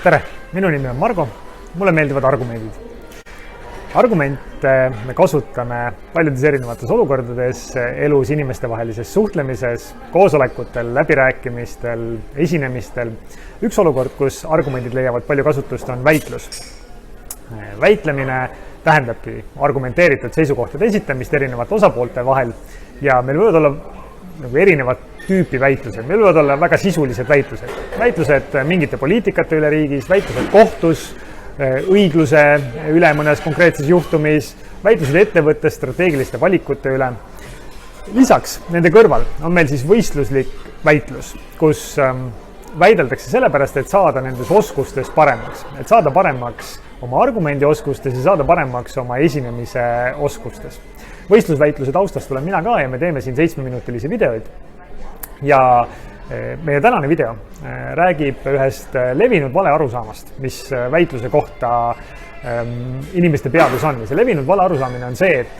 Tere, minu nimi on Margo, mulle meeldivad argumendid. Argumente me kasutame paljudes erinevates olukordades, elus inimestevahelises suhtlemises, koosolekutel, läbirääkimistel, esinemistel. Üks olukord, kus argumendid leiavad palju kasutust, on väitlus. Väitlemine tähendabki argumenteeritud seisukohtade esitamist erinevate osapoolte vahel ja meil võivad olla erinevad tüüpi väitlused. Meil võivad olla väga sisulised väitlused. Väitlused mingite poliitikate üle riigis, väitlused kohtus, õigluse üle mõnes konkreetses juhtumis, väitlused ettevõttes strateegiliste valikute üle. Lisaks nende kõrval on meil siis võistluslik väitlus, kus väideldakse sellepärast, et saada nendes oskustes paremaks. Et saada paremaks oma argumendi oskustes ja saada paremaks oma esinemise oskustes. Võistlusväitluse taustast olen mina ka ja me teeme siin 7-minutilisi videoid. Ja meie tänane video räägib ühest levinud vale arusaamast, mis väitluse kohta inimeste peadus on. Ja see levinud vale arusaamine on see, et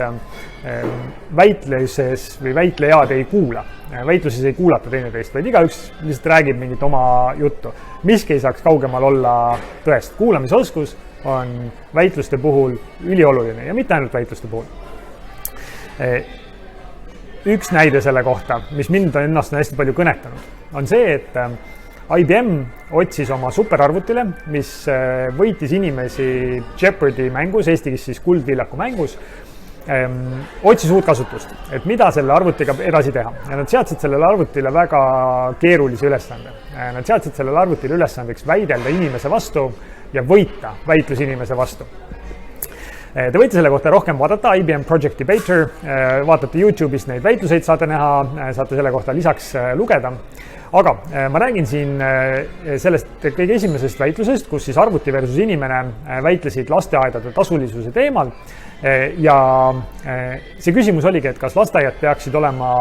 väitluses või väitlejad ei kuula. Väitluses ei kuulata teineteist, vaid igaüks lihtsalt räägib mingit oma juttu. Miski ei saaks kaugemal olla tõest. Kuulamisoskus on väitluste puhul ülioluline ja mitte ainult väitluste puhul. Üks näide selle kohta, mis mind ennast on hästi palju kõnetanud, on see, et IBM otsis oma superarvutile, mis võitis inimesi Jeopardy mängus, Eestis siis Kuldvillaku mängus, otsis uut kasutust, et mida selle arvutiga edasi teha. Ja nad seadsid sellele arvutile väga keerulise ülesande. Nad seadsid sellele arvutile ülesandeks väidelda inimese vastu ja võita väitlus inimese vastu. Te võite selle kohta rohkem vaadata, IBM Project Debater, vaatate YouTube'ist neid väitluseid, saate näha, saate selle kohta lisaks lugeda. Aga ma räägin siin sellest kõige esimesest väitlusest, kus siis arvuti versus inimene väitlesid lasteaedade tasulisuse teemal. Ja see küsimus oligi, et kas lasteaiad peaksid olema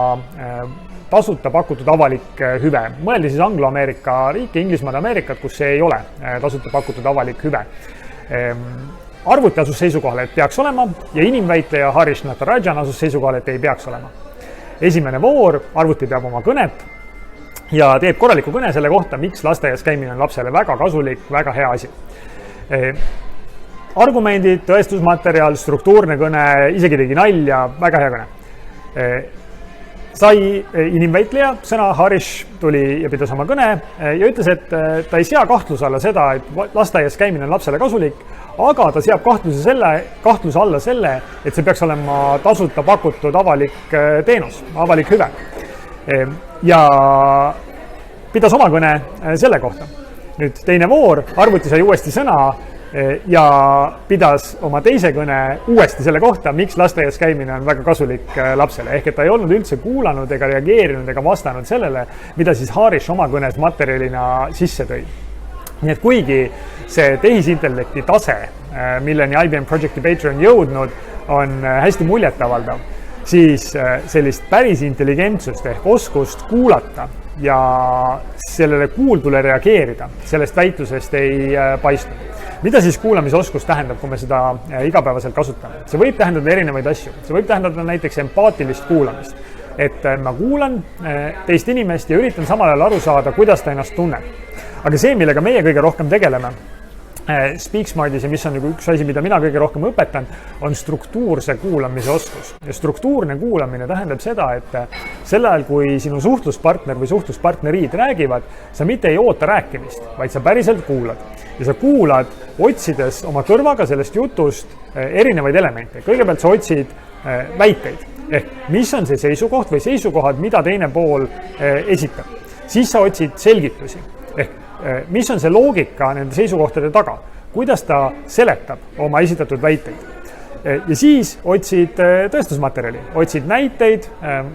tasuta pakutud avalik hüve. Mõeldi siis Anglo-Ameerika riiki, Inglismaad, Ameerikat, kus see ei ole tasuta pakutud avalik hüve. Arvuti asus seisukohale, et peaks olema ja inimväitleja Harish Natarajan asus seisukohale, et ei peaks olema. Esimene voor, arvuti peab oma kõnet ja teeb korraliku kõne selle kohta, miks lasteaias käimine on lapsele väga kasulik, väga hea asi. Argumendid, tõestusmaterjal, struktuurne kõne, isegi tegi nalja, väga hea kõne. Sai inimväitleja, sõna Harish tuli ja pidas oma kõne ja ütles, et ta ei sea kahtluse alla seda, et lasteaias käimine on lapsele kasulik, aga ta seab kahtluse alla selle, et see peaks olema tasuta pakutud avalik teenus, avalik hüve. Ja pidas oma kõne selle kohta. Nüüd teine voor, arvuti sai uuesti sõna ja pidas oma teise kõne uuesti selle kohta, miks lasteaias käimine on väga kasulik lapsele. Ehk et ta ei olnud üldse kuulanud ega reageerinud ega vastanud sellele, mida siis Harish oma kõnes materjalina sisse tõi. Nii et kuigi see tehisintellekti tase, milleni IBM Project Debater on jõudnud, on hästi muljetavaldav, siis sellist päris intelligentsust ehk oskust kuulata ja sellele kuuldule reageerida sellest väitlusest ei paistu. Mida siis kuulamisoskus tähendab, kui me seda igapäevaselt kasutame? See võib tähendada erinevaid asju. See võib tähendada näiteks empaatilist kuulamist. Et ma kuulan teist inimest ja üritan samal ajal aru saada, kuidas ta ennast tunneb. Aga see, millega meie kõige rohkem tegeleme SpeakSmartis ja mis on üks asi, mida mina kõige rohkem õpetan, on struktuurse kuulamise oskus. Ja struktuurne kuulamine tähendab seda, et sel ajal, kui sinu suhtluspartner või suhtluspartnerid räägivad, sa mitte ei oota rääkimist, vaid sa päriselt kuulad. Ja sa kuulad, otsides oma kõrvaga sellest jutust erinevaid elemente. Kõigepealt sa otsid väiteid, ehk mis on see seisukoht või seisukohad, mida teine pool esitab. Siis sa otsid selgitusi, ehk mis on see loogika nende seisukohtade taga, kuidas ta seletab oma esitatud väiteid. Ja siis otsid tõestusmaterjali, otsid näiteid,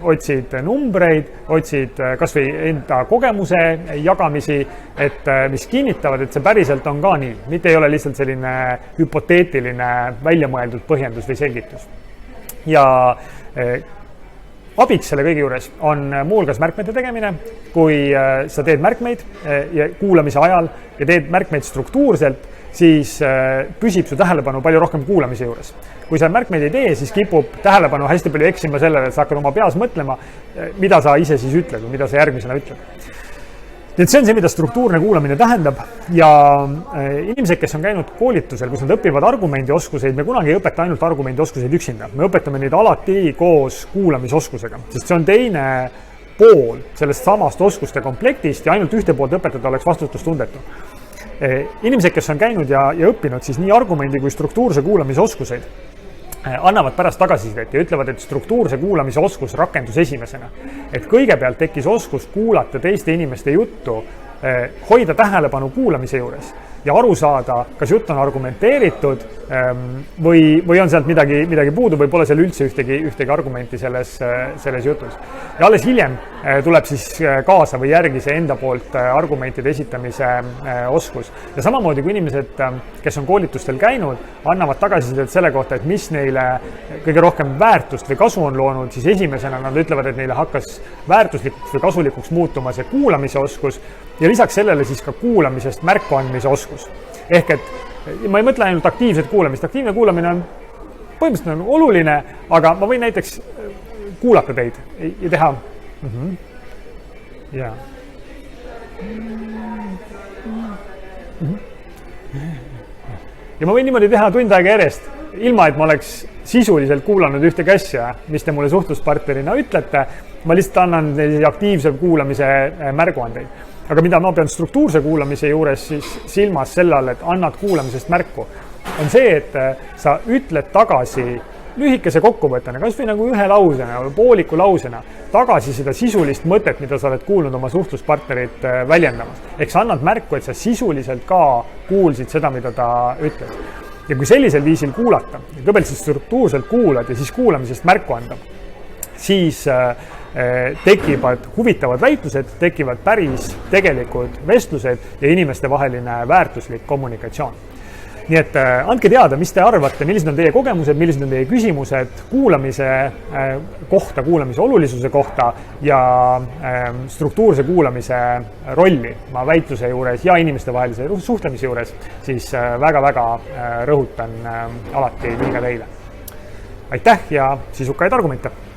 otsid numbreid, otsid kas või enda kogemuse jagamisi, et mis kinnitavad, et see päriselt on ka nii. Mitte ei ole lihtsalt selline hüpoteetiline väljamõeldud põhjendus või selgitus. Ja abiks selle kõigi juures on muulgas märkmete tegemine, kui sa teed märkmeid kuulamise ajal ja teed märkmeid struktuurselt, siis püsib su tähelepanu palju rohkem kuulamise juures. Kui sa märkmeid ei tee, siis kipub tähelepanu hästi palju eksima sellele, et sa hakkad oma peas mõtlema, mida sa ise siis ütled või mida sa järgmisena ütled. Nii et see on see, mida struktuurne kuulamine tähendab ja inimesed, kes on käinud koolitusel, kus nad õpivad argumendioskuseid, me kunagi ei õpeta ainult argumendioskuseid üksinda. Me õpetame neid alati koos kuulamisoskusega, sest see on teine pool sellest samast oskuste komplektist ja ainult ühte poolt õpetada oleks vastutustundetu. Inimesed, kes on käinud ja õppinud siis nii argumendi kui struktuurse kuulamise oskuseid, annavad pärast tagasisidet ja ütlevad, et struktuurse kuulamise oskus rakendus esimesena. Et kõigepealt tekkis oskus kuulata teiste inimeste juttu, hoida tähelepanu kuulamise juures ja aru saada, kas jutt on argumenteeritud või on sealt midagi puudu või pole seal üldse ühtegi argumenti selles jutus. Ja alles hiljem tuleb siis kaasa või järgi see enda poolt argumentide esitamise oskus. Ja samamoodi kui inimesed, kes on koolitustel käinud, annavad tagasisidet selle kohta, et mis neile kõige rohkem väärtust või kasu on loonud, siis esimesena nad ütlevad, et neile hakkas väärtuslikuks või kasulikuks muutuma see kuulamise oskus ja lisaks sellele siis ka kuulamisest märku andmise oskus. Ehk et ma ei mõtle ainult aktiivset kuulamist. Aktiivne kuulamine on põhimõtteliselt oluline, aga ma võin näiteks kuulata teid ja teha. Ja. Ja ma võin niimoodi teha tund aega järjest, ilma et ma oleks sisuliselt kuulanud ühtegi asja, mis te mulle suhtluspartnerina ütlete. Ma lihtsalt annan aktiivse kuulamise märguandeid. Aga mida ma pean struktuurse kuulamise juures siis silmas selle all, et annad kuulamisest märku, on see, et sa ütled tagasi lühikese kokkuvõttena, kas või nagu ühe lausena või pooliku lausena, tagasi seda sisulist mõtet, mida sa oled kuulnud oma suhtluspartnerit väljendamas. Ehk sa annad märku, et sa sisuliselt ka kuulsid seda, mida ta ütleb. Ja kui sellisel viisil kuulata, kõigepealt siis struktuurselt kuulad ja siis kuulamisest märku anda, siis tekivad huvitavad väitlused, tekivad päris tegelikud vestlused ja inimeste vaheline väärtuslik kommunikatsioon. Nii et andke teada, mis te arvate, millised on teie kogemused, millised on teie küsimused kuulamise kohta, kuulamise olulisuse kohta ja struktuurse kuulamise rolli ma väitluse juures ja inimeste vahelise suhtlemise juures, siis väga-väga rõhutan alati nii ka teile. Aitäh ja sisukaid argumente!